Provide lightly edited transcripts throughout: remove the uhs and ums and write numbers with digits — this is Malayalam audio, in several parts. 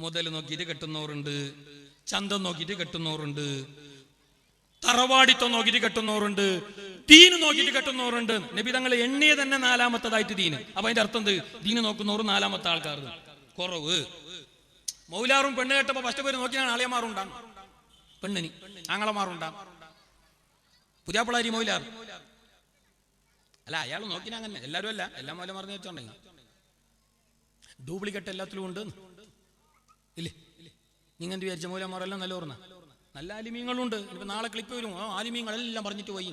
മുതൽ നോക്കിയിട്ട് കെട്ടുന്നവരുണ്ട്, ചന്തം നോക്കിയിട്ട് കെട്ടുന്നവരുണ്ട്, തറവാടിത്തം നോക്കിയിട്ട് കെട്ടുന്നവരുണ്ട്, ദീന് നോക്കിയിട്ട് കെട്ടുന്നവരുണ്ട്. നബി തങ്ങൾ എണ്ണിയെ തന്നെ നാലാമത്തതായിട്ട് ദീന്. അപ്പൊ അതിന്റെ അർത്ഥം എന്ത്? ദീന് നോക്കുന്നവർ നാലാമത്തെ ആൾക്കാർ കുറവ്. മൗലാറും പെണ്ണ് കേട്ടപ്പോ ഫസ്റ്റ് പേര് നോക്കിയാണ് ആളിയമാറുണ്ടാകും, പെണ്ണിന് ആങ്ങളമാറുണ്ടാകും, പുതിയാപ്പിളാരി മൗലാർ അല്ല, അയാൾ നോക്കിനാ അങ്ങനെ. എല്ലാവരും അല്ല, എല്ലാം മൗല മറിഞ്ഞു വെച്ചോണ്ടെങ്കിൽ ഡ്യൂപ്ലിക്കേറ്റ് എല്ലാത്തിലും ഉണ്ട് ഇല്ലേ? നിങ്ങൾ എന്ത് വിചാരിച്ച മൗലമാരെല്ലാം നല്ല ഓർന്ന നല്ല ആലിമീങ്ങളുണ്ട്. ഇപ്പൊ നാളെ ക്ലിപ്പ് വരും, ആലിമീങ്ങളെല്ലാം പറഞ്ഞിട്ട് പോയി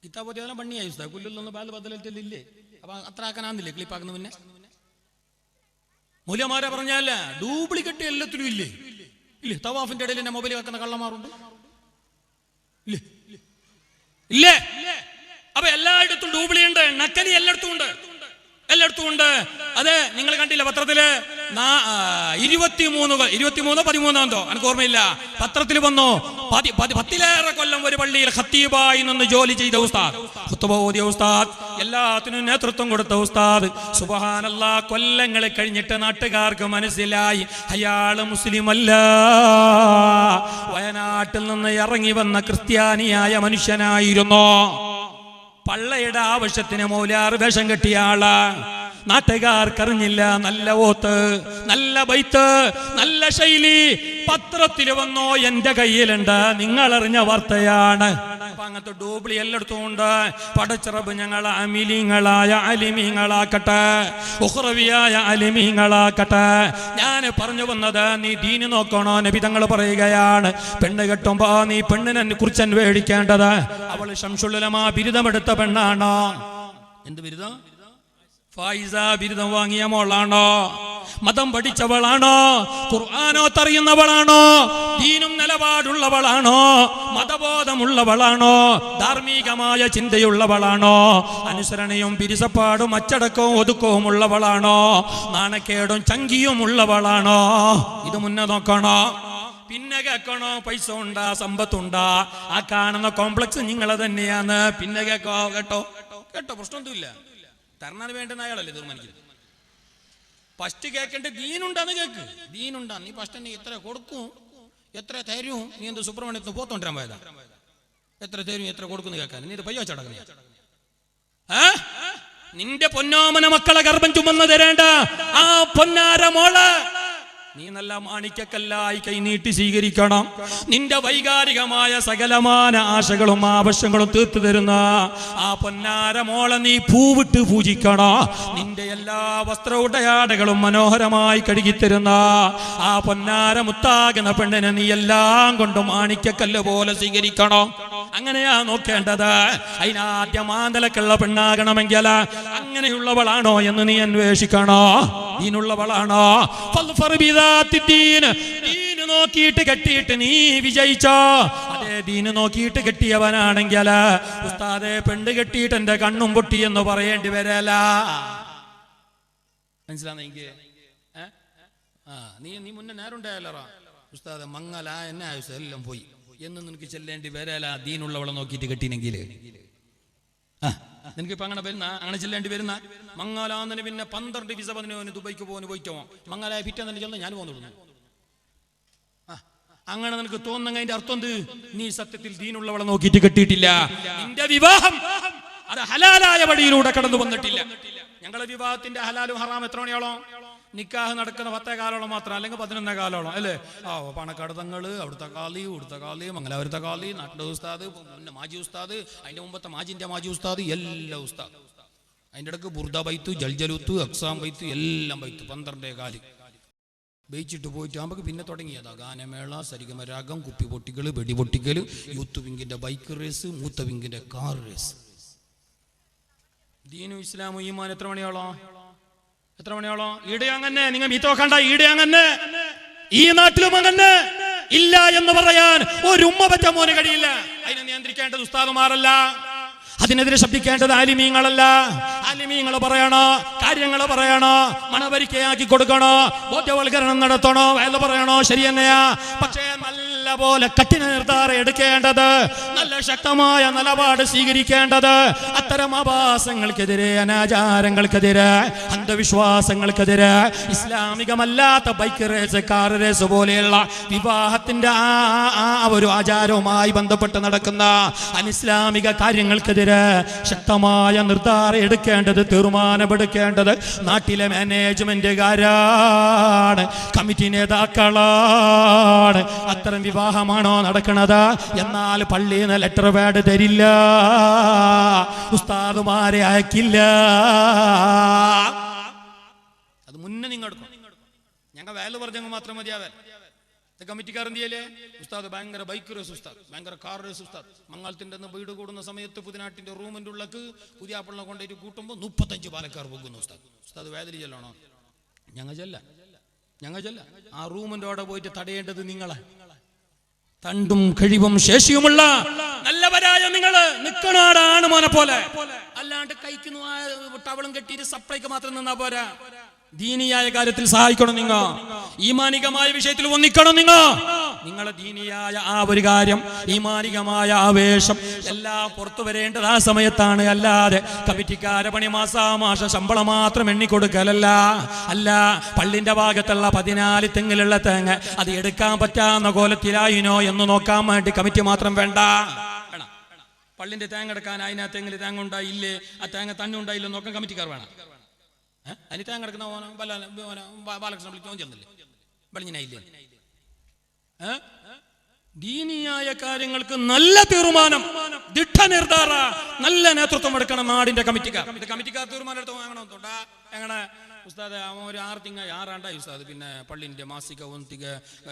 കിതാബോധിയെല്ലാം പണിയായി കുല്ലൊന്നും പാല് ബദലത്തില്ലേ. അപ്പൊ അത്ര ആക്കാനാന്നില്ലേ ക്ലിപ്പാക്കുന്ന പിന്നെ? മൗലമാരെ പറഞ്ഞല്ല, ഡ്യൂപ്ലിക്കേറ്റ് എല്ലാത്തിലും ഇല്ലേ? ഇല്ലേ? തവാഫിന്റെ ഇടയിൽ എന്നെ മൊബൈൽ വെക്കുന്ന കള്ളന്മാരുണ്ട് ഇല്ലേ? ഇല്ലേ? അപ്പൊ എല്ലായിടത്തും ഡ്യൂപ്ലിയുണ്ട്, നക്കലി എല്ലായിടത്തും ഉണ്ട്, എല്ലായിടത്തും ഉണ്ട്. അതെ, നിങ്ങൾ കണ്ടില്ല പത്രത്തില് 13 എന്തോ എനിക്ക് ഓർമ്മയില്ല, പത്രത്തിൽ വന്നു 10ലേറെ കൊല്ലം ഒരു പള്ളിയിൽ ഖത്തീബായി നിന്ന് ജോലി ചെയ്ത ഉസ്താദ്, ഖുത്ബ ഓതിയ ഉസ്താദ്, എല്ലാത്തിനും നേതൃത്വം കൊടുത്ത ഉസ്താദ്. സുബ്ഹാനല്ലാഹ്, കൊല്ലങ്ങൾ കഴിഞ്ഞിട്ട് നാട്ടുകാർക്ക് മനസ്സിലായി അയാള് മുസ്ലിം അല്ല, വയനാട്ടിൽ നിന്ന് ഇറങ്ങി വന്ന ക്രിസ്ത്യാനിയായ മനുഷ്യനായിരുന്നു. പള്ളയുടെ ആവശ്യത്തിന് മൗലാർ വേഷം കെട്ടിയ ആള്. നാട്ടുകാർക്കറിഞ്ഞില്ല. നല്ല ഓത്ത്, നല്ല ബൈത്ത്, നല്ല ശൈലി പത്രത്തിൽ വന്നോ എന്റെ കയ്യിലുണ്ട്, നിങ്ങളറിഞ്ഞ വാർത്തയാണ്. അപ്പൊ അങ്ങനത്തെ ഡൂപ്ലി എല്ലായിടത്തും ഉണ്ട്. പടച്ചിറബ് ഞങ്ങളെ അമിലിങ്ങളായ അലിമീങ്ങളാക്കട്ടെ, ഉഖ്റവിയായ അലിമീങ്ങളാക്കട്ടെ. ഞാൻ പറഞ്ഞു വന്നത്, നീ ദീന് നോക്കണോ? നബി തങ്ങൾ പറയുകയാണ്, പെണ്ണ് കെട്ടുമ്പോ നീ പെണ്ണിനെ കുറിച്ച് അന്വേഷിക്കേണ്ടത് അവൾ ശംസുൽ ഉലമാ ബിരുദമെടുത്ത പെണ്ണാണോ? എന്ത് ബിരുദം? ഫായിസ ബിരുദം വാങ്ങിയ മോളാണോ? മതം പഠിച്ചവളാണോ? ഖുർആനോത്തറിയുന്നവളാണോ? ദീനും നിലപാടുള്ളവളാണോ? മതബോധമുള്ളവളാണോ? ധാർമ്മികമായ ചിന്തയുള്ളവളാണോ? അനുസരണയും പിരിസപ്പാടും അച്ചടക്കവും ഒതുക്കവും ഉള്ളവളാണോ? നാണക്കേടും ചങ്കിയും ഉള്ളവളാണോ? ഇത് മുന്നേ നോക്കണോ? പിന്നെ കേൾക്കണോ? പൈസ ഉണ്ടാ, സമ്പത്തുണ്ടാ, ആ കാണുന്ന കോംപ്ലക്സ് നിങ്ങളെ തന്നെയാണ്. പിന്നെ കേട്ടോ, കേട്ടോ കേട്ടോ പ്രശ്നമൊന്നുമില്ല. തരണത് വേണ്ടുന്ന അയാളല്ലേ തീരുമാനിക്കുന്നത്. ഫസ്റ്റ് കേൾക്കേണ്ട ദീനുണ്ടാന്ന് കേക്ക്. ദീനുണ്ടാ, നീ ഫസ്റ്റ് നീ എത്ര കൊടുക്കും, എത്ര തരും? നീ എന്ത് സുബ്രഹ്മണ്യത്തിന് പോത്തോണ്ടിരാൻ പോയതാ? എത്ര തരും, എത്ര കൊടുക്കുന്നു കേൾക്കാൻ? നീ ഇത് പയ്യ വെച്ചടക്കുന്ന നിന്റെ പൊന്നോമന മക്കളെ ഗർഭം ചുമന്ന് തരേണ്ട ആ പൊന്നാര മോള് നീ നല്ല മാണിക്കക്കല്ലായി കൈനീട്ടി സ്വീകരിക്കണം. നിന്റെ വൈകാരികമായ സകലമാന ആശകളും ആവശ്യങ്ങളും തീർത്തു തരുന്ന ആ പൊന്നാര മോളെ നീ പൂവിട്ട് പൂജിക്കണം. നിന്റെ എല്ലാ വസ്ത്ര ഉടയാടകളും മനോഹരമായി കഴുകിത്തരുന്ന ആ പൊന്നാര മുത്താകുന്ന പെണ്ണിനെ നീ എല്ലാം കൊണ്ടും മാണിക്കക്കല്ല് പോലെ സ്വീകരിക്കണം. അങ്ങനെയാ നോക്കേണ്ടത്. അതിനാദ്യം ആന്തലക്കുള്ള പെണ്ണാകണമെങ്കിൽ അങ്ങനെയുള്ളവളാണോ എന്ന് നീ അന്വേഷിക്കണോ? ദീനുള്ളവളാണോ? ദീന് നോക്കിയിട്ട് കെട്ടിയിട്ട് നീ വിജയിച്ചോ? അതേ ദീന് നോക്കിയിട്ട് കെട്ടിയവനാണെങ്കിൽ ഉസ്താദെ പെണ്ണ് കെട്ടിയിട്ട് എന്റെ കണ്ണും പൊട്ടി എന്ന് പറയേണ്ടി വരല. മനസ്സിലാന്നെങ്കിൽ നീ മുന്നേ നേരുണ്ടായല്ലോ ഉസ്താദെ മങ്ങല എന്നെ ആവശ്യം എല്ലാം പോയി എന്ന് നിനക്ക് ചെല്ലേണ്ടി വരല. ദീനുള്ളവളെ നോക്കിയിട്ട് കെട്ടിനെങ്കിൽ നിനക്ക് ഇപ്പൊ അങ്ങനെ വരുന്ന, അങ്ങനെ ചെല്ലേണ്ടി വരുന്ന. മംഗലാന്നതിന് പിന്നെ 12 വിസ 15 ദുബൈക്ക് പോയിട്ടോ മംഗലായ പിറ്റേന്ന് ചെന്ന് ഞാൻ പോന്നു. അങ്ങനെ നിനക്ക് തോന്നുന്ന അതിന്റെ അർത്ഥം എന്ത്? നീ സത്യത്തിൽ ദീനുള്ളവളെ നോക്കിയിട്ട് കെട്ടിയിട്ടില്ല. നിന്റെ വിവാഹം അത് ഹലാലായ വഴിയിലൂടെ കടന്നു വന്നിട്ടില്ല. ഞങ്ങളെ വിവാഹത്തിന്റെ ഹലാലും ഹറാം എത്ര മണിയോളം? നിക്കാഹ് നടക്കുന്ന 10 കാലോളം മാത്രം, അല്ലെങ്കിൽ 11 കാലോളം അല്ലേ? പണക്കാട് തങ്ങള്, അവിടുത്തെ കാളി, ഇവിടുത്തെ കാളി, മംഗലാപുരത്തെ കാളി, നാട്ടിലെ ഉസ്താദ്, പിന്നെ മാജി ഉസ്താദ്, അതിന്റെ മുമ്പത്തെ മാജിന്റെ മാജി ഉസ്താദ്, എല്ലാ ഉസ്താദ്. അതിൻ്റെ ഇടയ്ക്ക് ബുർദ ബൈത്ത്, ജൽജലുത്ത്, അക്സാം ബൈത്ത്, എല്ലാം ബൈത്ത് 12 കാല് ബയിച്ചിട്ട് പോയിട്ട് ആകുമ്പോൾ പിന്നെ തുടങ്ങിയതാ ഗാനമേള, സരിഗമരാഗം, കുപ്പി പൊട്ടിക്കൽ, വെടിപൊട്ടിക്കൽ, യൂത്ത് വിങ്ങിന്റെ ബൈക്ക് റേസ്, മൂത്ത വിങ്ങിന്റെ കാർ റേസ്. ദീനും ഇസ്ലാമും ഈമാൻ എത്ര മണിയോളം? എത്ര മണിയോളം? ഈടെ അങ്ങനെ നിങ്ങൾ മീത്തോക്കണ്ട. ഈടെ അങ്ങനെ ഈ നാട്ടിലും അങ്ങനെ ഇല്ല എന്ന് പറയാൻ ഒരു ഉമ്മ പറ്റ മോന് കഴിയില്ല. അതിനെ നിയന്ത്രിക്കേണ്ടത് ഉസ്താദുമാരല്ല, അതിനെതിരെ ശബ്ദിക്കേണ്ടത് ആലിമീങ്ങളല്ല. ആലിമീങ്ങൾ പറയണോ, കാര്യങ്ങൾ പറയണോ, മണവരിക്കയാക്കി കൊടുക്കണോ, ബോധ്യവൽക്കരണം നടത്തണോ, വയല് പറയണോ, ശരി തന്നെയാ. പക്ഷേ നല്ല പോലെ കഠിന നിർദ്ധാരം എടുക്കേണ്ടത്, നല്ല ശക്തമായ നിലപാട് സ്വീകരിക്കേണ്ടത് അത്തരം ആഭാസങ്ങൾക്കെതിരെ, അനാചാരങ്ങൾക്കെതിരെ, അന്ധവിശ്വാസങ്ങൾക്കെതിരെ, ഇസ്ലാമികമല്ലാത്ത ബൈക്ക് റേസ്, കാർ റേസ് പോലെയുള്ള വിവാഹത്തിന്റെ ഒരു ആചാരവുമായി ബന്ധപ്പെട്ട് നടക്കുന്ന അനിസ്ലാമിക കാര്യങ്ങൾക്കെതിരെ ശക്തമായ നിർദ്ധാരം എടുക്കേണ്ടത്, തീരുമാനമെടുക്കേണ്ടത് നാട്ടിലെ മാനേജ്മെന്റുകാരാണ്, കമ്മിറ്റി നേതാക്കളാണ്. അത്തരം വിവാഹമാണോ നടക്കുന്നത്? എന്നാൽ പള്ളിയിൽ നിന്ന് ലെറ്റർ പാഡ് തരില്ല, ഉസ്താദുമാരെ അയക്കില്ല. അത് മുന്നേ നിങ്ങൾ എടുക്കണം. ഞങ്ങൾ വേല പറഞ്ഞെങ്കിൽ മാത്രം മതിയാവേ. കമ്മിറ്റിക്കാർ എന്ത് ചെയ്യല്ലേ? ഉസ്താദ് ഭയങ്കര ബൈക്ക് റേസ് ഉസ്താദ്, ഭയങ്കര കാർ റേസ് ഉസ്താദ്. മംഗളത്തിന്റെ വീട് കൂടുന്ന സമയത്ത് പുതിനാട്ടിന്റെ റൂമിന്റെ ഉള്ളിലേക്ക് പുതിയ പിള്ള കൊണ്ടുപോയിട്ട് കൂട്ടുമ്പോൾ 35 പാലക്കാർ പോകുന്നു ഉസ്താദ്. ഉസ്താദ് വേദന ചെല്ലണോ? ഞങ്ങൾ ചെല്ല. ആ റൂമിന്റെ അവിടെ പോയിട്ട് തടയേണ്ടത് നിങ്ങളെ. തണ്ടും കഴിവും ശേഷിയുമുള്ള നല്ലവരായ നിങ്ങള് നിക്കണാടാണ് മോനെ പോലെ. അല്ലാണ്ട് കൈക്കുന്നു ടവളും കെട്ടിയിട്ട് സപ്ലൈക്ക് മാത്രം നിന്നാ പോരാ. ദീനിയായ കാര്യത്തിൽ സഹായിക്കണം നിങ്ങൾ, ഈമാനികമായ വിഷയത്തിൽ ഒന്നിക്കണം നിങ്ങൾ. നിങ്ങളെ ദീനിയായ ആ ഒരു കാര്യം, ഈമാനികമായ ആവേശം എല്ലാം പുറത്തു വരേണ്ടത് ആ സമയത്താണ്. അല്ലാതെ കമ്മിറ്റിക്കാരെ പണി മാസാമാസ ശമ്പളം മാത്രം എണ്ണിക്കൊടുക്കലല്ല. അല്ല, പള്ളിന്റെ ഭാഗത്തുള്ള 14 തെങ്ങിലുള്ള തേങ്ങ അത് എടുക്കാൻ പറ്റാവുന്ന കോലത്തിലായിനോ എന്ന് നോക്കാൻ വേണ്ടി കമ്മിറ്റി മാത്രം വേണ്ട. പള്ളിന്റെ തേങ്ങ എടുക്കാൻ അതിനകത്തെങ്കിലും തേങ്ങ ഉണ്ടായില്ലേ, ആ തേങ്ങ തന്നെ ഉണ്ടായില്ലോ നോക്കാൻ കമ്മിറ്റിക്കാർ വേണം. അതിന് തേങ്ങ എടുക്കുന്ന ബാലകൃഷ്ണൻ വിളിക്കാൻ ചെന്നില്ലേ, വെളിഞ്ഞനായില്ലേ? ദീനിയായ കാര്യങ്ങൾക്ക് നല്ല തീരുമാനം, ദിട്ടനിർദ്ധാര, നല്ല നേതൃത്വം എടുക്കണം നാടിന്റെ കമ്മിറ്റിക്കാർ. തീരുമാനം എടുത്ത് വാങ്ങണമെന്നുണ്ടാ. എങ്ങനെ ഉസ്താദ് ഒരു 6 ഉസ്താദ് പിന്നെ പള്ളിന്റെ മാസിക ഒന്നിക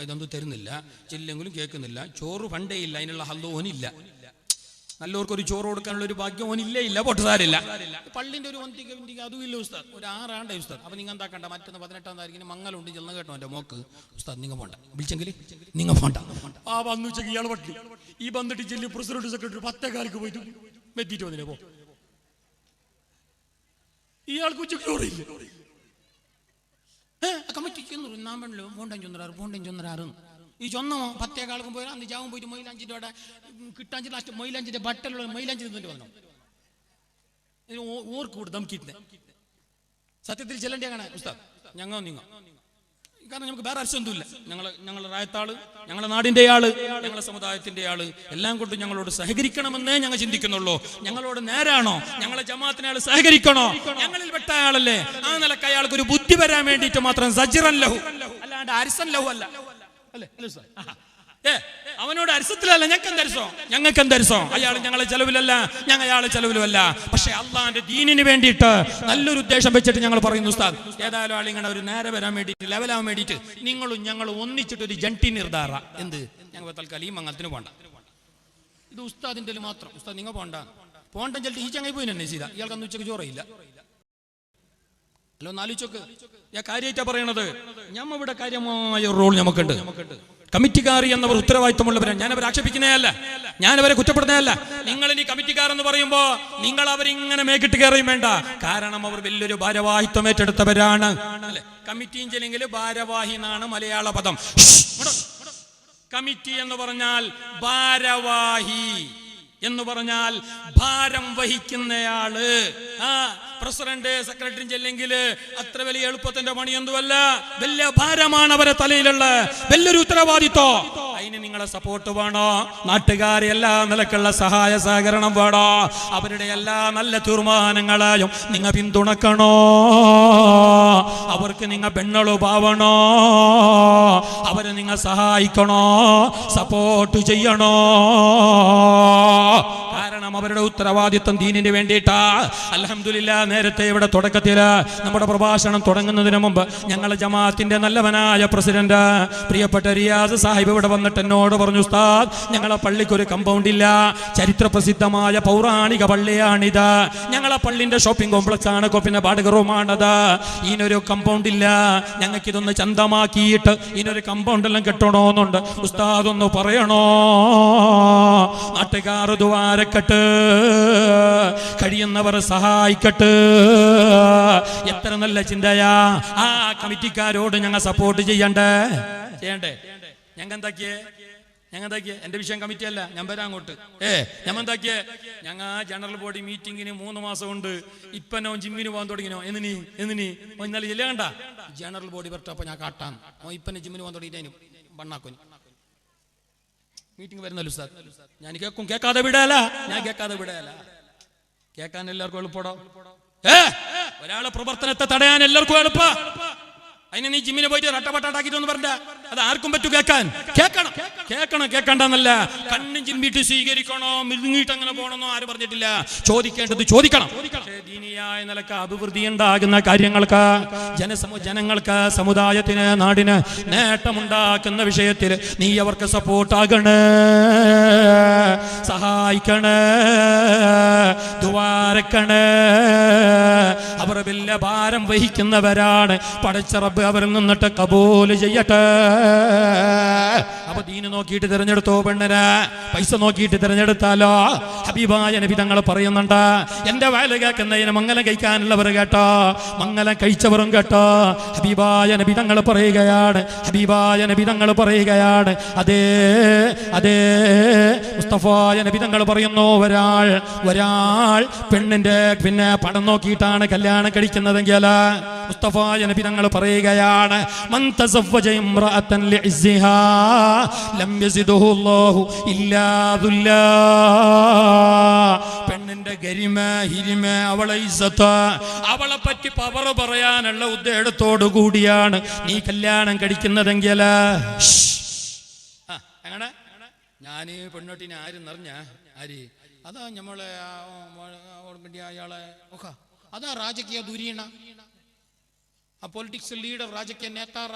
ഇതൊന്നും തരുന്നില്ല, ചെല്ലെങ്കിലും കേൾക്കുന്നില്ല, ചോറ് ഫണ്ടേ ഇല്ല, അതിനുള്ള ഹല്ലോനില്ല, നല്ലവർക്കൊരു ചോറ് കൊടുക്കാനുള്ള ഒരു ഭാഗ്യം ഓനില്ല, പൊട്ടുസാരില്ല. പള്ളിന്റെ ഒരു ഒന്നിക അതും ഇല്ല ഉസ്താദ്. ഒരു 6 ഉസ്താദ്. അപ്പൊ നിങ്ങൾ എന്താക്കണ്ട, മറ്റൊന്ന് 18-ാം താരീഖിന് മംഗലുണ്ട് ചെന്ന് കേട്ടോ എന്റെ മോക്ക്. ഉസ്താദ് നിങ്ങൾ പോണ്ട, വിളിച്ചെങ്കിൽ നിങ്ങൾ പോണ്ട. ആ വന്നു വെച്ചെങ്കിൽ ഇയാൾ പട്ടി ഈ വന്നിട്ട് ചെല്ലി പ്രസിഡന്റ് സെക്രട്ടറി 10 പോയിട്ട് മെത്തിയിട്ട് വന്നില്ലേ പോ. ഇയാൾക്ക് ഉച്ചക്ക് ചോറില്ല. കമ്മിറ്റിക്ക് നാൻ പെണ്ണല്ലോ പോണ്ടൻ ചൊന്നരാറ് ഈ ചൊന്നോ 10 പോയാൽ അന്ന് ജാവും പോയിട്ട് മൈലാഞ്ചിന്റെ അവിടെ കിട്ടാൻ ലാസ്റ്റ് മൈലാഞ്ചിന്റെ ബട്ടലുള്ള മൈലാഞ്ചി തിന്നിട്ട് വന്നോ. ഓർക്ക് കൂടെ ദംക്കിട്ട് സത്യത്തിൽ ചെല്ലണ്ടേ കാണാൻ ഉസ്താദ് ഞങ്ങൾ നിങ്ങൾ. കാരണം നമുക്ക് വേറെ അർശമൊന്നുമില്ല. ഞങ്ങളെ റായത്താള്, ഞങ്ങളുടെ നാടിന്റെ ആള്, ഞങ്ങളുടെ സമുദായത്തിന്റെ ആള് എല്ലാം കൊണ്ട് ഞങ്ങളോട് സഹകരിക്കണമെന്നേ ഞങ്ങൾ ചിന്തിക്കുന്നുള്ളൂ. ഞങ്ങളോട് നേരാണോ? ഞങ്ങളെ ജമാഅത്തിനെ ആള് സഹകരിക്കണോ? ഞങ്ങളിൽ പെട്ട ആളല്ലേ? ആ നിലക്ക് അയാൾക്ക് ഒരു ബുദ്ധി വരാൻ വേണ്ടിയിട്ട് മാത്രം സജിറൻ ലഹു, അല്ലാണ്ട് അരിസൻ ലഹു അല്ല. അവനോട് അരിസത്തിലല്ല, ഞങ്ങൾക്ക് എന്തരിസോ? അയാൾ ഞങ്ങളെ ചെലവിലല്ല, ഞങ്ങൾ അയാളെ ചെലവിലുമല്ല. പക്ഷെ അള്ളാന്റെ ദീനിന് വേണ്ടിയിട്ട് നല്ലൊരു ഉദ്ദേശം വെച്ചിട്ട് ഞങ്ങൾ പറയുന്നു ഉസ്താദ്, ഏതായാലും ആളിങ്ങനെ ഒരു നേരെ വരാൻ വേണ്ടിയിട്ട്, ലെവലാവാൻ വേണ്ടിയിട്ട് നിങ്ങളും ഞങ്ങളും ഒന്നിച്ചിട്ട് ഒരു ജണ്ടി നിർദ്ധാര. എന്ത്? ഞങ്ങൾ തൽക്കാലം ഈ മംഗലത്തിന് പോണ്ട, ഇത് ഉസ്താദിന്റെ മാത്രം. ഉസ്താദ് നിങ്ങൾ പോണ്ട ചെല്ലി ഈ ചങ്ങായി പോയി തന്നെ ചെയ്ത ഇയാൾക്ക് അന്ന് ഉച്ചക്ക് ചോറയില്ല. അല്ലോ നാലിച്ചോക്ക് ഞാൻ കാര്യമായിട്ടാ പറയണത്. ഇവിടെ കാര്യമായ റോൾ നമുക്കുണ്ട്. കമ്മിറ്റിക്കാർ എന്നവർ ഉത്തരവാദിത്തമുള്ളവരാണ്. ഞാനവരെ ആക്ഷേപിക്കുന്നതല്ല, ഞാനവരെ കുറ്റപ്പെടുന്നതല്ല. നിങ്ങൾ ഇനി കമ്മിറ്റിക്കാർ എന്ന് പറയുമ്പോ നിങ്ങൾ അവരിങ്ങനെ മേക്കിട്ട് കയറിയും വേണ്ട. കാരണം അവർ വലിയൊരു ഭാരവാഹിത്വം ഏറ്റെടുത്തവരാണ്. കമ്മിറ്റിയും ചെല്ലെങ്കിൽ ഭാരവാഹി എന്നാണ് മലയാള പദം. കമ്മിറ്റി എന്ന് പറഞ്ഞാൽ ഭാരവാഹി എന്ന് പറഞ്ഞാൽ ഭാരം വഹിക്കുന്നയാള്. പ്രസിഡന്റ് സെക്രട്ടറി ചെല്ലെങ്കിൽ അത്ര വലിയ എളുപ്പത്തിന്റെ പണിയൊന്നുമല്ല, വലിയ ഭാരമാണ് അവരെ തലയിലുള്ള, വലിയൊരു ഉത്തരവാദിത്വം. അതിന് നിങ്ങളെ സപ്പോർട്ട് വേണോ? നാട്ടുകാരെ എല്ലാ നിലക്കുള്ള സഹായ സഹകരണം വേണോ? അവരുടെ എല്ലാ നല്ല തീരുമാനങ്ങളായും നിങ്ങൾ പിന്തുണക്കണോ? അവർക്ക് നിങ്ങൾ പെണ്ണളുപാവണോ? അവരെ നിങ്ങൾ സഹായിക്കണോ? സപ്പോർട്ട് ചെയ്യണോ? കാരണം അവരുടെ ഉത്തരവാദിത്വം ദീനിന് വേണ്ടിയിട്ടാ. അൽഹംദുലില്ലാഹ്, നേരത്തെ ഇവിടെ തുടക്കത്തില് നമ്മുടെ പ്രഭാഷണം തുടങ്ങുന്നതിന് മുമ്പ് ഞങ്ങളെ ജമാഅത്തിന്റെ നല്ലവനായ പ്രസിഡന്റ് പ്രിയപ്പെട്ട റിയാസ് സാഹിബ് ഇവിടെ വന്നിട്ട് എന്നോട് പറഞ്ഞു, ഉസ്താദ് ഞങ്ങളെ പള്ളിക്കൊരു കമ്പൗണ്ട് ഇല്ല, ചരിത്ര പ്രസിദ്ധമായ പൗരാണിക പള്ളിയാണിത്, ഞങ്ങളെ പള്ളിന്റെ ഷോപ്പിംഗ് കോംപ്ലക്സ് ആണ്, പിന്നെ വാടക റൂമാണത്, ഇതിനൊരു കമ്പൗണ്ട് ഇല്ല, ഞങ്ങൾക്ക് ഇതൊന്ന് ചന്തമാക്കിയിട്ട് ഇതിനൊരു കമ്പൗണ്ട് എല്ലാം കെട്ടണോന്നുണ്ട്, ഉസ്താദ് ഒന്ന് പറയണോ? നാട്ടുകാർ ദ്വാരക്കട്ട്, കഴിയുന്നവർ സഹായിക്കട്ട്. എത്ര നല്ല ചിന്തയാ! ആ കമ്മിറ്റിക്കാരോട് ഞങ്ങൾ സപ്പോർട്ട് ചെയ്യണ്ടേ? ഞങ്ങൾ എന്താക്കിയേ? ഞങ്ങൾ എന്താക്കിയ എൻ്റെ വിഷയം കമ്മിറ്റി അല്ല, ഞാൻ വരാം അങ്ങോട്ട്. ഞമ്മ എന്താക്കിയ ഞങ്ങൾ ജനറൽ ബോഡി മീറ്റിങ്ങിന് 3 മാസം കൊണ്ട് ഇപ്പനോ ജിമ്മിന് പോകാൻ തുടങ്ങിനോ എന്തിനി ഇന്നലെ ജില്ല കണ്ട ജനറൽ ബോഡി വരട്ടപ്പോ ഞാൻ കാട്ടാൻ ഇപ്പനെ ജിമ്മിന് പോകാൻ തുടങ്ങിയിട്ട് ബണ്ണാക്കോ മീറ്റിംഗ് വരുന്നല്ലോ സാർ. ഞാൻ കേൾക്കാതെ വിടാല, ഞാൻ കേൾക്കാതെ വിടാല. കേൾക്കാൻ എല്ലാവർക്കും എളുപ്പടോ. ഒരാളെ പ്രവർത്തനത്തെ തടയാൻ എല്ലാവർക്കും എളുപ്പ. അതിന് നീ ജിമ്മിന് പോയിട്ട് റട്ടപട്ടാക്കിട്ടൊന്നും പറഞ്ഞ അത് ആർക്കും പറ്റൂ. കേൾക്കണം കേൾക്കണ്ടെന്നല്ല, കണ്ണും ചിമ്മിട്ട് സ്വീകരിക്കണോ മിഴുങ്ങിട്ട് അങ്ങനെ പോകണമെന്നോ ആരും പറഞ്ഞിട്ടില്ല. ചോദിക്കേണ്ടത് ചോദിക്കണം. ദീനിയായ നിലക്ക് അഭിവൃദ്ധി ഉണ്ടാകുന്ന കാര്യങ്ങൾക്ക് ജനങ്ങൾക്ക് സമുദായത്തിന് നാടിന് നേട്ടമുണ്ടാക്കുന്ന വിഷയത്തിൽ നീ അവർക്ക് സപ്പോർട്ടാകണേ, സഹായിക്കണേ, ദുആരക്കണേ. അവർ വലിയ ഭാരം വഹിക്കുന്നവരാണ്. പടച്ച റബ്ബ് അവരിൽ നിന്നിട്ട് കബൂൽ ചെയ്യട്ടെ. അപ്പൊ ദീന് നോക്കിയിട്ട് തിരഞ്ഞെടുത്തോ പെണ്ണന്, പൈസ നോക്കിയിട്ട് തിരഞ്ഞെടുത്താലോ? ഹബീബായ നബി തങ്ങൾ പറയുന്നുണ്ട്, എന്റെ വയല് കേൾക്കുന്നതിന് മംഗലം കഴിക്കാനുള്ളവർ കേട്ടോ, മംഗലം കഴിച്ചവരും കേട്ടോ. ഹബീബായ നബി തങ്ങൾ പറയുകയാണ്, അതേ മുസ്തഫായ നബി തങ്ങൾ പറയുന്നു, ഒരാൾ പെണ്ണിന്റെ പിന്നെ പണം നോക്കിയിട്ടാണ് കല്യാണം കഴിക്കുന്നതെങ്കിൽ മുസ്തഫായ നബി തങ്ങൾ പറയുകയാണ്, മൻ തസവ്വജ ഇംറഅതൻ ലിഇസ്സിഹാ ലം യസിദുഹു അല്ലാഹു ഇല്ലാ ദുല്ലാ. പെണ്ണിന്റെ ഗരിമ ഹിരിമ അവളെ ഇസ്സത്ത് അവളെ പറ്റി പവർ പറയാനുള്ള ഉദ്ദേശത്തോടു കൂടിയാണ് നീ കല്യാണം കഴിക്കുന്നതെങ്കിൽ അങ്ങനെ ഞാന് പെണ്ണോട്ടിനെ ആരും നിറഞ്ഞ ആര് അതാ നമ്മളെ അയാളെ അതാ രാജകീയ ദുരീണ, ആ പൊളിറ്റിക്സ് ലീഡർ, രാജകീയ നേതാറ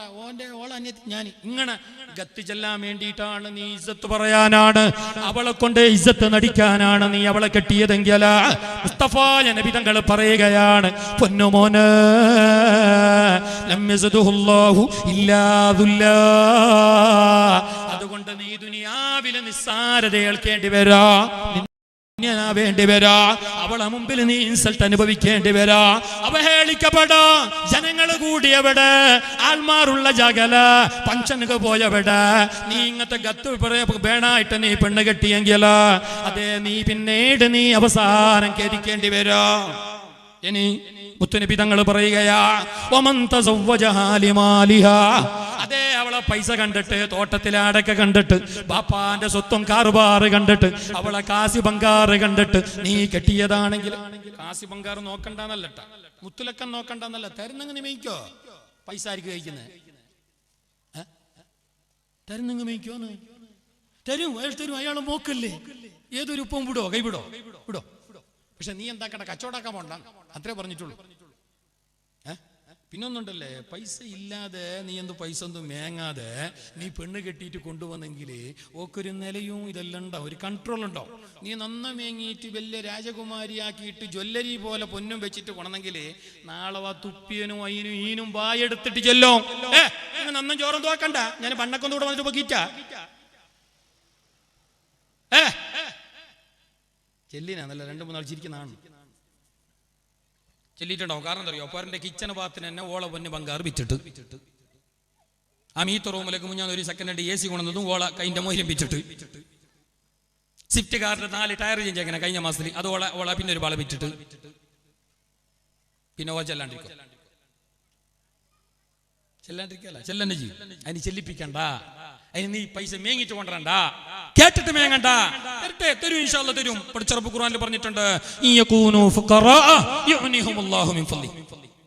ഞാൻ ഇങ്ങനെ ഗത്തി ചെല്ലാൻ വേണ്ടിയിട്ടാണ് നീ ഇസ്സത്ത് പറയാനാണ്, അവളെ കൊണ്ട് ഇസ്സത്ത് നടിക്കാനാണ് നീ അവളെ കെട്ടിയതെങ്കിൽ മുസ്തഫായ നബി തങ്ങൾ പറയുകയാണ്, പൊന്നുമോനെ ലം യസ്ദുഹുല്ലാഹു ഇല്ലാ ദുല്ലാ. അതുകൊണ്ട് നീ ദുനിയാവിലെ നിസ്സാരത ഏൽക്കേണ്ടി വരാ, വേണ്ടി വരാ, അവളെ മുമ്പിൽ നീ ഇൻസൾട്ട് അനുഭവിക്കേണ്ടി വരാ, അവഹേളിക്കപ്പെടാ. ജനങ്ങൾ കൂടിയവിടെ, ആൾമാരുള്ള ജാഗല, ഫംഗ്ഷനുക്ക് പോയവിടെ നീ ഇങ്ങനത്തെ ഗത്ത് വേണായിട്ട് നീ പെണ്ണ് കെട്ടിയെങ്കിൽ അതേ നീ പിന്നീട് നീ അവസാനം ഖേദിക്കേണ്ടി വരാ. ഇനി മുത്തുനബി തങ്ങൾ പറയുകയാ, വമൻ തസവ്വജഹാ ലിമാലിഹാ. അതേ അവളെ പൈസ കണ്ടിട്ട്, തോട്ടത്തിലാടൊക്കെ കണ്ടിട്ട്, ബാപ്പാന്റെ സ്വത്തും കാറുബാറ് കണ്ടിട്ട്, അവളെ കാസി ബംഗാറ് കണ്ടിട്ട് നീ കെട്ടിയതാണെങ്കിൽ, കാസി ബംഗാറ് നോക്കണ്ടെന്നല്ലട്ട, മുത്തുലക്കം നോക്കണ്ടെന്നല്ല, തരുന്നങ്ങ് നിമയിക്കോ. പൈസ ആയിരിക്കും കഴിക്കുന്നത്, തരുന്നങ്ങ് മേയിക്കോന്ന് തരും, അയാൾ നോക്കല്ലേ, ഏതൊരു ഉപ്പും വിടോ, കൈവിടോ, വിടോ. പക്ഷെ നീ എന്താക്കണ്ട, കച്ചവടാക്കാൻ പോണ്ട, അത്രേ പറഞ്ഞിട്ടുള്ളൂ. പിന്നൊന്നുണ്ടല്ലേ, പൈസ ഇല്ലാതെ നീ പൈസ ഒന്നും മേങ്ങാതെ നീ പെണ്ണ് കെട്ടിയിട്ട് കൊണ്ടുവന്നെങ്കിൽ ഓക്കൊരു നിലയും ഇതെല്ലാം ഉണ്ടാവും, ഒരു കൺട്രോൾ ഉണ്ടാവും. നീ നന്ന മേങ്ങിയിട്ട് വലിയ രാജകുമാരിയാക്കിയിട്ട് ജ്വല്ലരി പോലെ പൊന്നും വെച്ചിട്ട് കൊണമെങ്കിൽ നാളെ ആ തുപ്പിയനും അയിനും ഈനും വായെടുത്തിട്ട് ചെല്ലോ. നന്ന ചോറും തോക്കണ്ട, ഞാൻ പണ്ടൊക്കെ കൂടെ വന്നിട്ട് പൊക്കിറ്റ ചെല്ലിനാന്നല്ല 2-3 നാൾ ചിരിക്കുന്നതാണ് ചെല്ലിയിട്ടുണ്ടാവും. കാരണം എന്താ അറിയോ, അപ്പാരൻ്റെ കിച്ചൺ ഭാഗത്തിന് തന്നെ ഓള പൊന്ന് ബംഗാർ വിറ്റിട്ട് ആ മീത്ത റൂമിലേക്ക് മുഞ്ഞാൽ ഒരു സെക്കൻഡ് AC കൊണ്ടുവന്നതും ഓള കൈൻ്റെ മോയിലും വിറ്റിട്ട്, സ്വിഫ്റ്റ് കാറിന്റെ 4 ടയർ ചേഞ്ച് ആക്കണം കഴിഞ്ഞ മാസത്തിൽ, അത് ഓള പിന്നെ ഒരു ബാള വിറ്റിട്ട് പിന്നെ ചെല്ലാണ്ടിരിക്കല്ല ചെയ്യും. അതിന് ചെല്ലിപ്പിക്കണ്ട, അതിന് നീ പൈസ മേങ്ങിട്ട് കൊണ്ടുവരണ്ട, കേട്ടിട്ട് മേങ്ങണ്ട. തരും, ഇൻഷാ അല്ലാഹ് തരും. പഠിച്ചറബ് ഖുർആനിൽ പറഞ്ഞിട്ടുണ്ട്,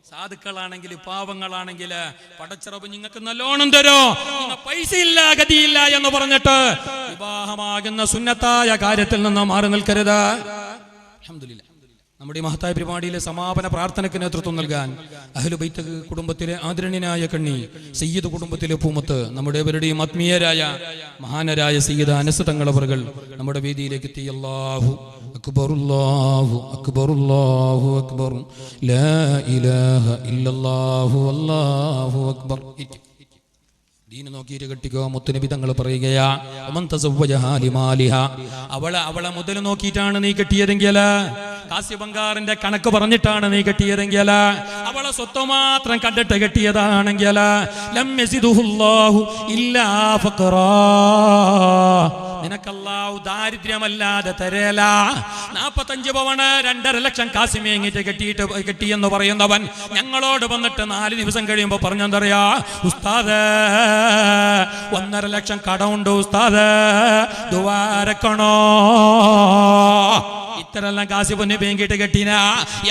സാധുക്കളാണെങ്കിൽ പാവങ്ങളാണെങ്കിൽ പടച്ചറബ് നിങ്ങൾക്ക് നല്ലോണം തരോ. പൈസ ഇല്ല ഗതിയില്ല എന്ന് പറഞ്ഞിട്ട് വിവാഹമാകുന്ന സുന്നത്തായ കാര്യത്തിൽ നിന്ന് മാറി നിൽക്കരുത്. അൽഹംദുലില്ലാഹ്, നമ്മുടെ ഈ മഹത്തായ പരിപാടിയിലെ സമാപന പ്രാർത്ഥനയ്ക്ക് നേതൃത്വം നൽകാൻ അഹ്ലു ബൈത്ത് കുടുംബത്തിലെ ആദരണീയനായ കണ്ണി സയ്യിദ് കുടുംബത്തിലെ പൂമത്ത് നമ്മുടെ ഇവരുടെയും ആത്മീയരായ മഹാനരായ സയ്യിദ് അനസ് തങ്ങളവറുകൾ നമ്മുടെ വേദിയിലേക്ക് എത്തി. അല്ലാഹു അക്ബർ, അല്ലാഹു അക്ബർ, അല്ലാഹു അക്ബർ, ലാ ഇലാഹ ഇല്ലല്ലാഹു അല്ലാഹു അക്ബർ. ദീന നോക്കിയിട്ട് കെട്ടിക്കോ. മുത്തുനബി തങ്ങൾ പറയുകയാ, അവളെ മുതൽ നോക്കിയിട്ടാണ് നീ കെട്ടിയതെങ്കിൽ കാസി ബംഗാറിന്റെ കണക്ക് പറഞ്ഞിട്ടാണ് നീ കെട്ടിയതെങ്കിൽ, അവളെ സ്വത്ത് മാത്രം കണ്ടിട്ട് കെട്ടിയതാണെങ്കിൽ ലം യസിദുഹുല്ലാഹു ഇല്ലാ ഫഖറാ, നിനക്കല്ലാഹു ദാരിദ്ര്യമല്ലാതെ തരേല. 45 പവന് 2.5 ലക്ഷം കാസിമേങ്ങിട്ട് കെട്ടിയെന്ന് പറയുന്നവൻ ഞങ്ങളോട് വന്നിട്ട് 4 ദിവസം കഴിയുമ്പോ പറഞ്ഞെന്തറിയാ, ഉസ്താദ് 1.5 ലക്ഷം കടമുണ്ട് ഉസ്താദ്, ദുആരക്കണോ. ഇത്രയെല്ലാം കാശ് പൊന്നു വേങ്ങിയിട്ട് കെട്ടിന.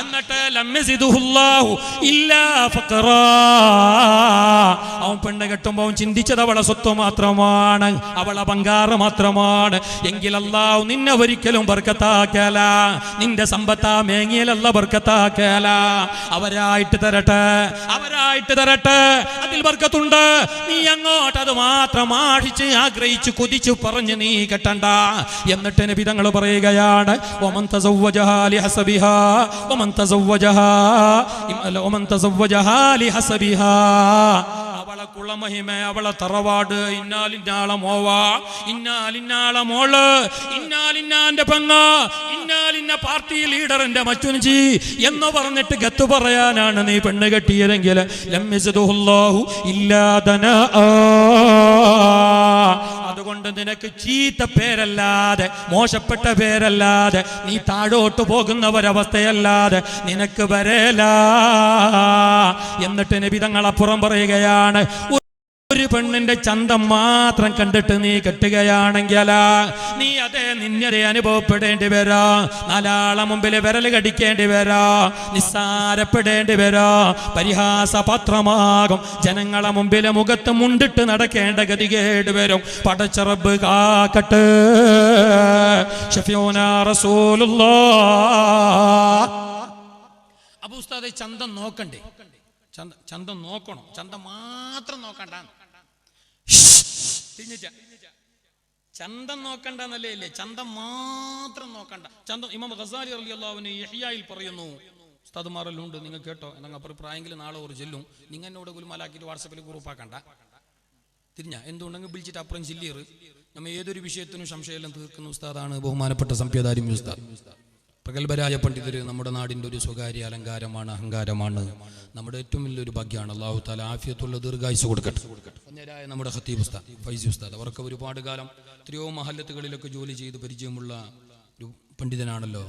എന്നിട്ട് ലമ്യസിദുഹുല്ലാഹു ഇല്ലാ ഫഖറാ, അവൻ പെണ്ണ് കെട്ടുമ്പോൾ അവൻ ചിന്തിച്ചത് അവളെ സ്വത്ത് മാത്രമാണ്, അവളെ ബംഗാറ് മാത്രമാണ്. എങ്കിൽ അല്ലാഹു നിന്നെ ഒരിക്കലും ബർക്കത്താക്കല, നിന്റെ സമ്പത്താ മേങ്ങിയലല്ല ബർക്കത്താക്കല. അവരായിട്ട് തരട്ടെ, അവരായിട്ട് തരട്ടെ, അതിൽ ബർക്കത്തുണ്ട്. നീ അങ്ങോട്ട് അത് മാത്രം ആടിച്ച് ആഗ്രഹിച്ച് കൊതിച്ചു പറഞ്ഞ് നീ കെട്ടണ്ട. എന്നിട്ട് നബി തങ്ങൾ പറയുകയാണ്, ومن تزوجها لحسبها ومن تزوجها لحسبها, അവളെ കുളമഹിമ, അവളെ തറവാട്, ഇന്നാലിന്നാളെ മോവ, ഇന്നാലിന്നാളെ മോള്, ഇന്നാലിന്നാന്റെ പെങ്ങ്, ഇന്നാലിന്ന പാർട്ടി ലീഡറിന്റെ മച്ചുനിച്ചി എന്ന് പറഞ്ഞിട്ട് ഗത്ത് പറയാനാണ് നീ പെണ്ണ് കെട്ടിയതെങ്കിൽ ലം യസ്ദുഹുല്ലാഹു ഇല്ലാ ദനാ, അതുകൊണ്ട് നിനക്ക് ചീത്ത പേരല്ലാതെ, മോശപ്പെട്ട പേരല്ലാതെ, നീ താഴോട്ട് പോകുന്ന ഒരവസ്ഥയല്ലാതെ നിനക്ക് വരേല. എന്നിട്ട് നബി തങ്ങൾ അപ്പുറം പറയുകയാണ്, ഒരു പെണ്ണിന്റെ ചന്തം മാത്രം കണ്ടിട്ട് നീ കെട്ടുകയാണെങ്കിൽ നീ നിന്നെ അനുഭവപ്പെടേണ്ടി വരാ, 4 ആളെ മുമ്പിൽ വിരൽ കടിക്കേണ്ടി വരാ, നിസ്സാരപ്പെടേണ്ടി വരാ, പരിഹാസപാത്രമാകും, ജനങ്ങളെ മുമ്പിൽ മുഖത്ത് മുണ്ടിട്ട് നടക്കേണ്ട ഗതികേട് വരും. പടച്ച റബ്ബ് കാക്കട്ടെ. ഷഫീഉനാ റസൂലുള്ളാഹ്. അബൂ ഉസ്താദെ ചന്തം നോക്കണ്ടേ? ചന്തം നോക്കണം, ചന്തം മാത്രം നോക്കണ്ട. ചന്തം നോക്കണ്ടെന്നല്ലേ ഇല്ലേ, ചന്തം മാത്രം നോക്കണ്ട. ചന്തം ഇമാം ഗസാലി റളിയല്ലാഹു അൻഹു ഇഹ്യായിൽ പറയുന്നു, ഉസ്താദുമാരെല്ലാം ഉണ്ട്, നിങ്ങൾ കേട്ടോ, എന്നങ്ങ് അപ്പുറം പ്രായെങ്കിലും നാളെ ഒരു ചെല്ലും, നിങ്ങൾ എന്നോട് ഗുൽമാലാക്കിയിട്ട് വാട്സപ്പിൽ ഗ്രൂപ്പാക്കണ്ട. തിരിഞ്ഞ എന്തുണ്ടെങ്കിൽ വിളിച്ചിട്ട് അപ്പുറം ചില്ലിയറ്. നമ്മൾ ഏതൊരു വിഷയത്തിനും സംശയമെല്ലാം തീർക്കുന്ന ഉസ്താദാണ് ബഹുമാനപ്പെട്ട സംപ്യദാരി ഉസ്താദ്. പ്രഗത്ഭരായ പണ്ഡിതര് നമ്മുടെ നാടിൻ്റെ ഒരു സ്വകാര്യ അലങ്കാരമാണ്, അഹങ്കാരമാണ്. നമ്മുടെ ഏറ്റവും വലിയൊരു ഭാഗ്യമാണ്. അല്ലാഹു തആല ആഫിയത്തുള്ള ദീർഘായുസ്സ് കൊടുക്കട്ടെ. അന്യരായ നമ്മുടെ ഖത്തീബ് ഉസ്താദ്, ഫൈസി ഉസ്താദ്, അവർക്ക് ഒരുപാട് കാലം എത്രയോ മഹല്ലത്തുകളിലൊക്കെ ജോലി ചെയ്ത് പരിചയമുള്ള ഒരു പണ്ഡിതനാണല്ലോ.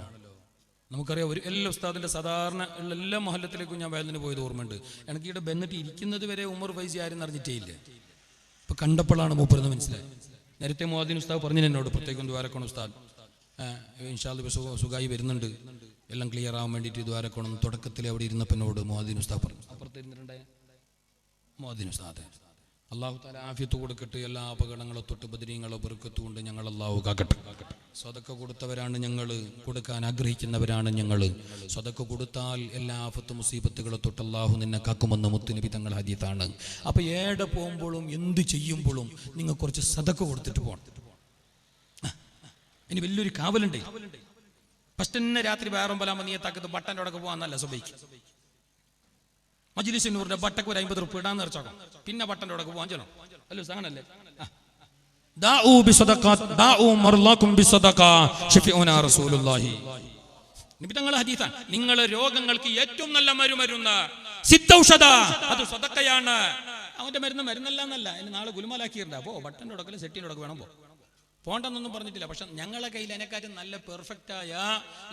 നമുക്കറിയാം, ഒരു എല്ലാ ഉസ്താദിൻ്റെ സാധാരണ എല്ലാ മഹല്ലത്തിലേക്കും ഞാൻ വേദന പോയത് ഓർമ്മയുണ്ട്. എനിക്ക് ഇവിടെ ബന്നിട്ട് ഇരിക്കുന്നത് വരെ ഉമർ ഫൈസി ആരും അറിഞ്ഞിട്ടേ ഇല്ല. ഇപ്പം കണ്ടപ്പോഴാണ് മൂപ്പരെന്ന് മനസ്സിലായി. നേരത്തെ മുഅദ്ദിൻ ഉസ്താദ് പറഞ്ഞു എന്നോട്, പ്രത്യേകം ദ്വാരക്കണം ഉസ്താദ്, ഇൻഷാ അല്ലാഹ് സുഖമായി വരുന്നുണ്ട്, എല്ലാം ക്ലിയർ ആവാൻ വേണ്ടിയിട്ട് ദ്വാരക്കണം. തുടക്കത്തിൽ അവിടെ ഇരുന്നപ്പനോട് മുഅദ്ദിൻ ഉസ്താദ് പറഞ്ഞു, അപ്പുറത്ത് ഇരുന്നിട്ടുണ്ടായ മുഅദ്ദിൻ ഉസ്താദ്, അല്ലാഹു തആല ആഫിയത്ത് കൊടുക്കട്ടെ, എല്ലാ അപകടങ്ങളോ തൊട്ട് ബദരീങ്ങളോ ബർക്കത്തും കൊണ്ട് ഞങ്ങൾ അല്ലാഹു കാക്കട്ടെ. സ്വതക്ക കൊടുത്തവരാണ് ഞങ്ങൾ, കൊടുക്കാൻ ആഗ്രഹിക്കുന്നവരാണ് ഞങ്ങൾ. സ്വതക്ക കൊടുത്താൽ എല്ലാ ആഫത്ത് മുസീബത്തുകളെ തൊട്ട് അല്ലാഹു നിന്നെ കാക്കുമെന്ന് മുത്തുനബി തങ്ങൾ ഹദീത്താണ്. അപ്പോൾ ഏടെ പോകുമ്പോഴും എന്ത് ചെയ്യുമ്പോഴും നിങ്ങൾ കുറച്ച് സദക്ക കൊടുത്തിട്ട് പോകണം. ഇനി വലിയൊരു കാവലുണ്ട്. ഫസ്റ്റ് തന്നെ രാത്രി വേറെമ്പോലാകുമ്പോൾ നീ തക്കത്ത് ബട്ടൻ്റെ അവിടെ പോകാന്നല്ല സുബൈക്ക്. മജ്ലിസിനൂറിന്റെ ബട്ടക്ക് ഒരു 50 റുപ്യ ഇടാന്ന് വെച്ചോക്കാം, പിന്നെ ബട്ടൻ്റെ അവിടെ പോകാൻ ചെല്ലണം. അല്ലോ സാധനല്ലേ. നബി തങ്ങളുടെ ഹദീസാണ്, നിങ്ങളെ രോഗങ്ങൾക്ക് ഏറ്റവും നല്ല മരുന്ന് സിദ്ധൌഷധ, അത് സദഖയാണ്. അവന്റെ മരുന്നല്ല എന്നല്ല, ഇനി നാളെ ഗുൽമാലാക്കിയിട്ടുണ്ട്. അപ്പോ ബട്ടൻ്റെ ഉടക്കല് സെറ്റിൻ്റെ ഉടക്ക് വേണം പോണ്ടെന്നൊന്നും പറഞ്ഞിട്ടില്ല. പക്ഷെ ഞങ്ങളെ കയ്യിൽ അതിനെക്കാട്ടും നല്ല പെർഫെക്റ്റായ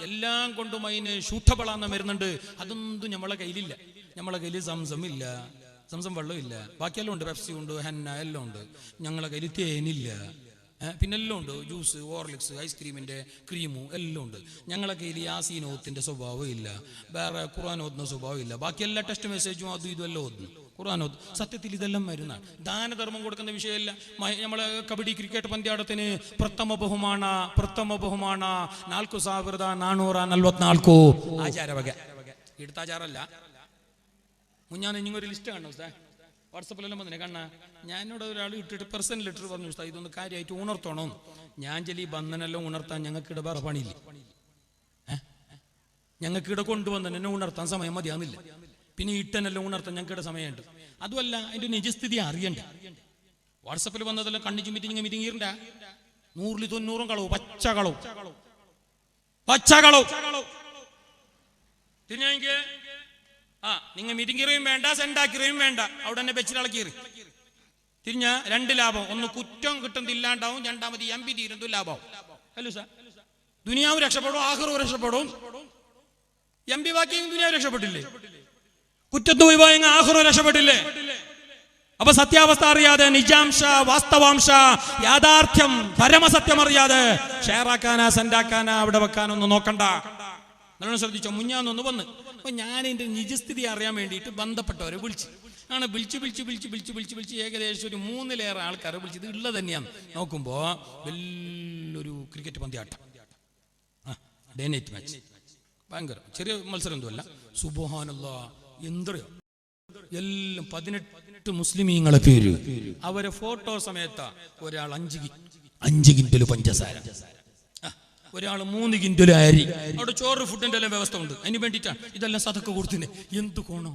എല്ലാം കൊണ്ടും അതിന് ഷൂട്ടബിളാന്ന മരുന്നുണ്ട്. അതൊന്നും നമ്മളെ കയ്യിലില്ല. നമ്മളെ കയ്യിൽ സംസം ഇല്ല, സംസം വെള്ളമില്ല, ബാക്കിയെല്ലാം ഉണ്ട്, പെപ്സി ഉണ്ട്, ഹന്ന എല്ലാം ഉണ്ട്. ഞങ്ങളെ കയ്യിൽ തേനില്ല, പിന്നെല്ലാം ഉണ്ട്, ജ്യൂസ്, ഹോർലിക്സ്, ഐസ്ക്രീമിൻ്റെ ക്രീമും എല്ലാം ഉണ്ട്. ഞങ്ങളെ കയ്യിൽ യാസീനോത്തിൻ്റെ സ്വഭാവം ഇല്ല, വേറെ ഖുർആൻ ഓതുന്ന സ്വഭാവം ഇല്ല. ബാക്കി എല്ലാ ടെസ്റ്റ് മെസ്സേജും അതും ഇതും എല്ലാം ഓതുന്നു, ഖുർആൻ ഓതും. സത്യത്തിൽ ഇതെല്ലാം മരുന്നാണ്. ദാനധർമ്മം കൊടുക്കുന്ന വിഷയമല്ല. നമ്മളെ കബഡി ക്രിക്കറ്റ് പന്ത്യാടത്തിന് പ്രഥമ ബഹുമാന 4,444 ആചാരവക എടുത്താചാരല്ല. മുഞ്ഞാൻ ഇങ്ങൊരു ലിസ്റ്റ് കാണണം ഉസ്താ, വാട്സപ്പിലെല്ലാം വന്നിനെ കണ്ണ. ഞാനോട് ഒരാൾ ഇട്ടിട്ട് % ലിറ്റർ പറഞ്ഞു ഉസ്താ, ഇതൊന്ന് കാര്യമായിട്ട് ഉണർത്തണോ. ഞാൻ ചെല്ലി ബന്ധനെല്ലാം ഉണർത്താൻ ഞങ്ങൾക്കിടെ വേറെ പണിയില്ല. ഞങ്ങൾക്കിടെ കൊണ്ടുവന്ന് എന്നെ ഉണർത്താൻ സമയം മതിയാകുന്നില്ല. പിന്നെ ഇട്ടനെല്ലാം ഉണർത്താൻ ഞങ്ങൾക്കിടെ സമയമുണ്ട്. അതുമല്ല, അതിൻ്റെ നിജസ്ഥിതി അറിയണ്ട. വാട്സപ്പിൽ വന്നതെല്ലാം കണ്ണിച്ചു മീറ്റിംഗിരണ്ട 100-90 കളവും പച്ചകളവും തിരിഞ്ഞെങ്കിൽ നിങ്ങൾ മിരിങ്കിറയും വേണ്ട, സെൻഡാക്കിറയും വേണ്ട, അവിടെ തന്നെ വെച്ചിളക്കീറി തിരിഞ്ഞ രണ്ട് ലാഭം. ഒന്ന് കുറ്റം കിട്ടുന്നില്ലാണ്ടാവും, രണ്ടാമത് എംപി തീരുന്നു ലാഭം. അല്ലോ സാർ, ദുനിയാവും രക്ഷപ്പെടും, ആഖിറവും രക്ഷപ്പെടും. എംപി ബാക്കിയെങ്കിൽ ദുനിയാവ് രക്ഷപ്പെട്ടില്ലേ? കുറ്റത്ത് പോയി ആഖിറവും രക്ഷപ്പെട്ടില്ലേ? അപ്പൊ സത്യാവസ്ഥ അറിയാതെ, നിജാംശ, വാസ്തവാംശ, യാഥാർത്ഥ്യം, പരമസത്യം അറിയാതെ ഷെയറാക്കാനാ സെൻഡാക്കാനാ അവിടെ വെക്കാനൊന്നും നോക്കണ്ട. നല്ലോണം ശ്രദ്ധിച്ചോ. മുഞ്ഞാന്നൊന്ന് വന്ന് അപ്പൊ ഞാൻ എൻ്റെ നിജസ്ഥിതി അറിയാൻ വേണ്ടിയിട്ട് ബന്ധപ്പെട്ടവരെ വിളിച്ച് ഏകദേശം ഒരു 3-ലേറെ ആൾക്കാരെ വിളിച്ചത് ഉള്ളത് തന്നെയാണ്. നോക്കുമ്പോ വലിയൊരു ക്രിക്കറ്റ് പന്തിയാട്ടം, ഡേ നൈറ്റ് മാച്ച്, ഭയങ്കര ചെറിയ മത്സരം ഒന്നുമല്ല. സുബ്ഹാനല്ലാഹ്, എന്തറിയോ എല്ലാം 18 മുസ്ലിമീങ്ങളെ പേര്, അവരെ ഫോട്ടോ സമയത്താ. ഒരാൾ 5 കിൻഡല് പഞ്ചസാര, ഒരാൾ 3 കിൻഡല് അരി. അവിടെ ചോറ് ഫുഡിന്റെ എല്ലാം വ്യവസ്ഥ ഉണ്ട്. അതിന് വേണ്ടിയിട്ടാണ് ഇതെല്ലാം സദക്ക കൊടുത്തിനെ. എന്ത് കോണോ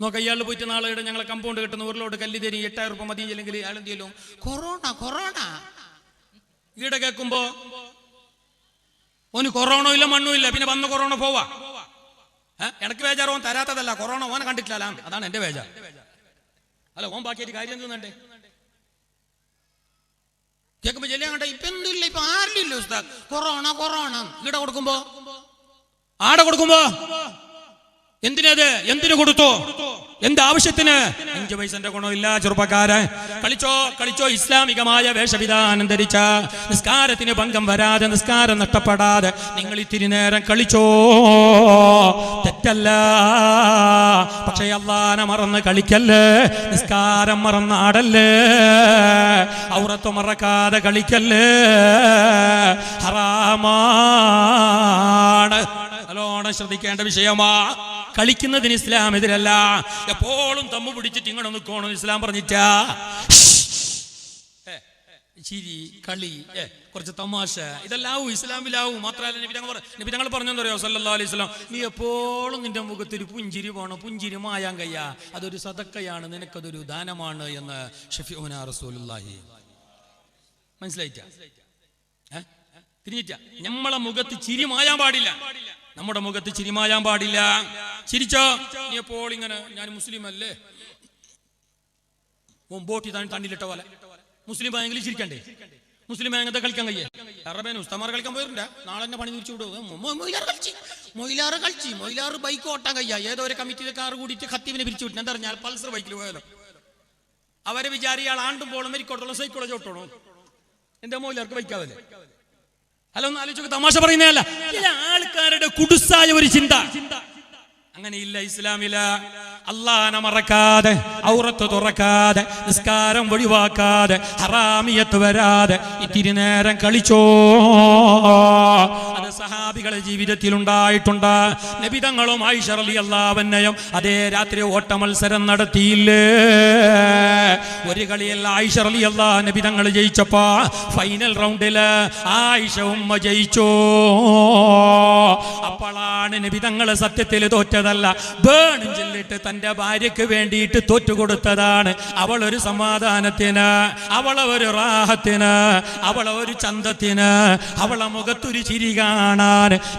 നോക്ക. ഇയാൾ പോയിട്ട് നാളെ ഞങ്ങളെ കമ്പൗണ്ട് കെട്ടുന്ന ഉരുളോട് കല്ല് തരി 8000 രൂപ മതി, അല്ലെങ്കിൽ അയാൾ എന്ത് ചെയ്യല്ലോ കൊറോണ ഈടെ കേൾക്കുമ്പോ ഓന് കൊറോണ ഇല്ല, മണ്ണും ഇല്ല, പിന്നെ വന്ന് കൊറോണ പോവാ. എനിക്ക് ബേജാറ് ഓൻ തരാത്തതല്ല, കൊറോണ ഓനെ കണ്ടിട്ടില്ല, അതാണ് എന്റെ ബേജാർ. അല്ല, ഓൻ ബാക്കിയായിട്ട് കാര്യം എന്തുന്നുണ്ടേ കേൾക്കുമ്പോ ചെല്ലിയാ കണ്ട ഇപ്പൊ എന്തില്ല, ഇപ്പൊ ആരില്ല ഉസ്താദ് കൊറോണ ഇവിടെ കൊടുക്കുമ്പോ ആടെ കൊടുക്കുമ്പോ എന്തിനു കൊടുത്തു? എന്താവശ്യത്തിന്? 5 പൈസന്റെ ഗുണമില്ല. ചെറുപ്പക്കാരൻ കളിച്ചോ ഇസ്ലാമികമായ വേഷവിധാനം ധരിച്ച, നിസ്കാരത്തിന് ഭംഗം വരാതെ, നിസ്കാരം നഷ്ടപ്പെടാതെ നിങ്ങൾ ഇത്തിരി നേരം കളിച്ചോ, തെറ്റല്ല. പക്ഷേ അല്ലാഹനെ മറന്ന് കളിക്കല്ലേ, നിസ്കാരം മറന്നാടല്ലേ, ഔറത്ത് മറക്കാതെ കളിക്കല്ലേ, ഹറാമാണ്. നല്ലോണം ശ്രദ്ധിക്കേണ്ട വിഷയമാ. കളിക്കുന്നതിന് ഇസ്ലാം എതിരല്ല. എപ്പോഴും തമ്മു പിടിച്ചിട്ട് ഇങ്ങനെ നിൽക്കണം ഇസ്ലാം പറഞ്ഞിട്ടാ. ചിരി, കളി, കുറച്ച് തമാശ, ഇതെല്ലാവും ഇസ്ലാമിലാവും. മാത്രമല്ല നബി തങ്ങൾ പറഞ്ഞെന്ന് അറിയോ സല്ലല്ലാഹു അലൈഹി വസല്ലം, നീ എപ്പോഴും നിന്റെ മുഖത്തൊരു പുഞ്ചിരി പോണം, പുഞ്ചിരി മായാൻ കയ്യാ, അതൊരു സദക്കയാണ്, നിനക്കതൊരു ദാനമാണ് എന്ന് ഷഫീഉനാ റസൂലുള്ളാഹി. മനസ്സിലായിട്ടാ? തിരിഞ്ഞിട്ടാ? നമ്മളെ മുഖത്ത് ചിരി മായാൻ പാടില്ല, നമ്മുടെ മുഖത്ത് ചിരിമായാൻ പാടില്ല. ചിരിച്ചോ നീ എപ്പോൾ ഇങ്ങനെ ഞാൻ മുസ്ലിം അല്ലേ, ബോട്ടി തണ്ണിലിട്ട പോലെ. മുസ്ലിം ആയെങ്കിലും ചിരിക്കണ്ടേ? മുസ്ലിം ആയെങ്കിൽ കളിക്കാൻ കഴിയേ? അറബേന ഉസ്താമാർ കളിക്കാൻ പോയിട്ടുണ്ട്. നാളെ തന്നെ പണി തിരിച്ചു വിടും. മൊയിലാറ് ബൈക്ക് ഓട്ടാൻ കഴിയാ. ഏതോ ഒരു കമ്മിറ്റിയിലെ കാർ കൂടിയിട്ട് ഖത്തീബിനെ പിരിച്ചു വിട്ടു. എന്താ പറഞ്ഞാൽ പൾസർ ബൈക്കിൽ പോയാലോ അവരെ വിചാരിയാൾ ആണ്ടും പോളും മരിക്കോട്ടുള്ള സൈക്കോളജി ഓട്ടണോ? എന്റെ മൊയിലാർക്ക് ബൈക്കാവല്ലേ? അല്ല, ഒന്ന് ആലോചിച്ച് തമാശ പറയുന്നതല്ല. ചില ആൾക്കാരുടെ കുടുസായ ഒരു ചിന്ത അങ്ങനെയില്ല ഇസ്ലാമില. അല്ലാഹനെ മറക്കാതെ, ഔറത്ത് തുറക്കാതെ, നിസ്കാരം ഒഴിവാക്കാതെ, ഹറാമിയത്ത് വരാതെ ഇത്തിരി നേരം കളിച്ചോ. അത് സഹാബികളെ ജീവിതത്തിൽ ഉണ്ടായിട്ടുണ്ട്. നബി തങ്ങളും ആയിഷ റളിയല്ലാഹു അൻഹയും അതേ രാത്രി ഓട്ട മത്സരം നടത്തിയില്ലേ? ഒരു കളിയിൽ ആയിഷ റളിയല്ലാഹു നബി തങ്ങൾ ജയിച്ചപ്പോ ഫൈനൽ റൗണ്ടില് ആയിഷ ഉമ്മ ജയിച്ചോ. അപ്പോഴാണ് നബി തങ്ങൾ സത്യത്തിൽ തോറ്റതല്ല, ബേണും ചൊല്ലിട്ട് തന്റെ ഭാര്യക്ക് വേണ്ടിയിട്ട് തോറ്റുകൊടുത്തതാണ്. അവളൊരു സമാധാനത്തിന്, അവളെ ഒരു റാഹത്തിന്, അവളെ ഒരു ചന്തത്തിന്, അവളെ മുഖത്തൊരു ചിരി കാണാൻ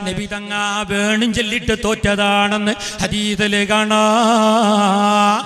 നബി തങ്ങ ബേണും ചൊല്ലിട്ട് തോറ്റതാണെന്ന് ഹദീസിൽ കാണാം.